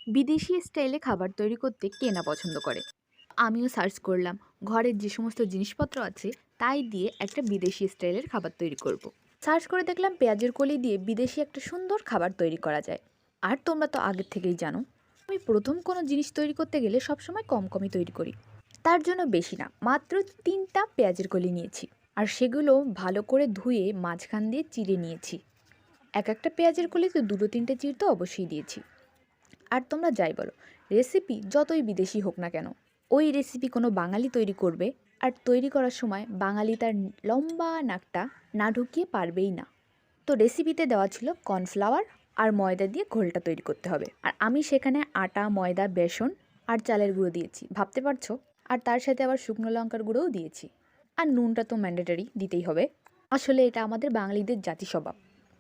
বিদেশি স্টাইলে খাবার তৈরি করতে কে না পছন্দ করে। আমিও সার্চ করলাম, ঘরের যে সমস্ত জিনিসপত্র আছে তাই দিয়ে একটা বিদেশি স্টাইলের খাবার তৈরি করব। সার্চ করে দেখলাম পেঁয়াজের কলি দিয়ে বিদেশি একটা সুন্দর খাবার তৈরি করা যায়। আর তোমরা তো আগের থেকেই জানো, আমি প্রথম কোনো জিনিস তৈরি করতে গেলে সবসময় কম কমই তৈরি করি। তার জন্য বেশি না, মাত্র 3টা পেঁয়াজের কলি নিয়েছি। আর সেগুলো ভালো করে ধুয়ে মাঝখান দিয়ে চিড়ে নিয়েছি। এক একটা পেঁয়াজের কলিতে দুটো তিনটে চিড় তো অবশ্যই দিয়েছি। আর তোমরা যাই বলো, রেসিপি যতই বিদেশি হোক না কেন, ওই রেসিপি কোনো বাঙালি তৈরি করবে, আর তৈরি করার সময় বাঙালি তার লম্বা নাকটা না ঢুকিয়ে পারবেই না। তো রেসিপিতে দেওয়া ছিল কর্নফ্লাওয়ার আর ময়দা দিয়ে ঘোলটা তৈরি করতে হবে, আর আমি সেখানে আটা, ময়দা, বেসন আর চালের গুঁড়ো দিয়েছি, ভাবতে পারছো। আর তার সাথে আবার শুকনো লঙ্কার গুঁড়োও দিয়েছি। আর নুনটা তো ম্যান্ডেটরি দিতেই হবে। আসলে এটা আমাদের বাঙালিদের জাতি স্বভাব।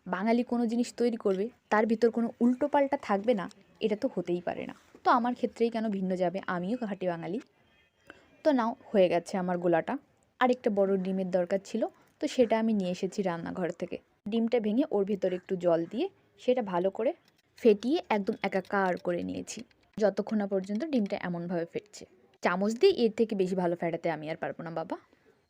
বাঙালি কোনো জিনিস তৈরি করবে, তার ভিতর কোনো উল্টোপাল্টা থাকবে না, এটা তো হতেই পারে না। তো আমার ক্ষেত্রেই কেন ভিন্ন যাবে, আমিও খাঁটি বাঙালি। তো নাও, হয়ে গেছে আমার গোলাটা। আর একটা বড় ডিমের দরকার ছিল, তো সেটা আমি নিয়ে এসেছি রান্নাঘর থেকে। ডিমটা ভেঙে ওর ভেতরে একটু জল দিয়ে সেটা ভালো করে ফেটিয়ে একদম একাকার করে নিয়েছি, যতক্ষণ না পর্যন্ত ডিমটা এমনভাবে ফেটছে। চামচ দিয়ে এর থেকে বেশি ভালো ফেটাতে আমি আর পারবো না বাবা।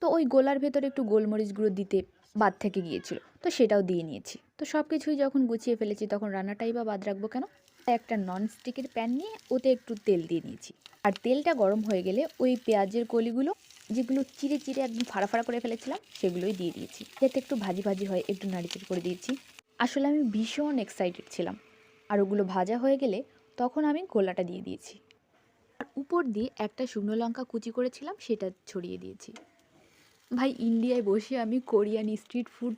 তো ওই গোলার ভেতরে একটু গোলমরিচ গুঁড়ো দিতে বাদ থেকে গিয়েছিল, তো সেটাও দিয়ে নিয়েছি। তো সব কিছুই যখন গুছিয়ে ফেলেছি, তখন রান্নাটাই বা বাদ রাখবো কেন। তাই একটা নন স্টিকের প্যান নিয়ে ওতে একটু তেল দিয়ে নিয়েছি। আর তেলটা গরম হয়ে গেলে ওই পেঁয়াজের কলিগুলো, যেগুলো চিড়ে চিড়ে একদম ফাড়া ফাড়া করে ফেলেছিলাম, সেগুলোই দিয়ে দিয়েছি। যাতে একটু ভাজি ভাজি হয়, একটু নাড়িচাড়ি করে দিয়েছি। আসলে আমি ভীষণ এক্সাইটেড ছিলাম। আর ওগুলো ভাজা হয়ে গেলে তখন আমি গোলাটা দিয়ে দিয়েছি। আর উপর দিয়ে একটা শুকনো লঙ্কা কুচি করেছিলাম, সেটা ছড়িয়ে দিয়েছি। ভাই, ইন্ডিয়ায় বসে আমি কোরিয়ান স্ট্রিট ফুড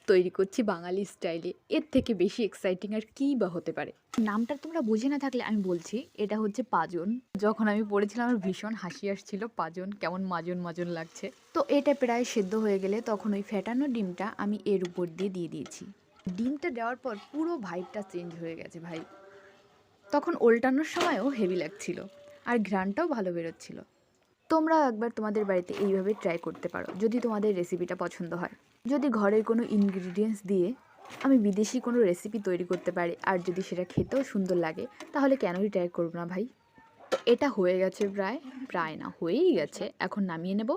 তৈরি করছি বাঙালি স্টাইলে, এর থেকে বেশি এক্সাইটিং আর কী বা হতে পারে। নামটা তোমরা বুঝে না থাকলে আমি বলছি, এটা হচ্ছে পাজন। যখন আমি পড়েছিলাম আমার ভীষণ হাসি আসছিল, পাজন কেমন মাজন মাজন লাগছে। তো এটা প্রায় সেদ্ধ হয়ে গেলে তখন ওই ফেটানো ডিমটা আমি এর উপর দিয়ে দিয়ে দিয়েছি। ডিমটা দেওয়ার পর পুরো ভাইবটা চেঞ্জ হয়ে গেছে ভাই। তখন ওল্টানোর সময়ও হেভি লাগছিল, আর ঘ্রাণটাও ভালো বেরোচ্ছিল। তোমরাও একবার তোমাদের বাড়িতে এইভাবে ট্রাই করতে পারো, যদি তোমাদের রেসিপিটা পছন্দ হয়। যদি ঘরের কোনো ইনগ্রিডিয়েন্টস দিয়ে আমি বিদেশি কোনো রেসিপি তৈরি করতে পারি, আর যদি সেটা খেতেও সুন্দর লাগে, তাহলে কেনই ট্রাই করবো না ভাই। তো এটা হয়ে গেছে, প্রায় প্রায় না হয়েই গেছে। এখন নামিয়ে নেব।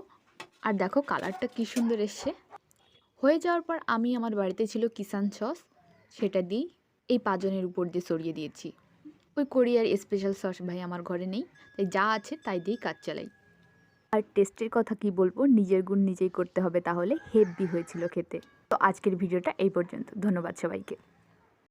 আর দেখো কালারটা কী সুন্দর এসছে। হয়ে যাওয়ার পর আমি, আমার বাড়িতে ছিল কিষান সস, সেটা দিই এই পাজনের উপর দিয়ে ছড়িয়ে দিয়েছি। ওই কোরিয়ার স্পেশাল সস ভাই আমার ঘরে নেই, তাই যা আছে তাই দিয়েই কাজ চালাই। আর টেস্টের কথা কি বলবো, নিজের গুণ নিজেই করতে হবে, তাহলে হেভি হয়েছিল খেতে। তো আজকের ভিডিওটা এই পর্যন্ত। ধন্যবাদ সবাইকে।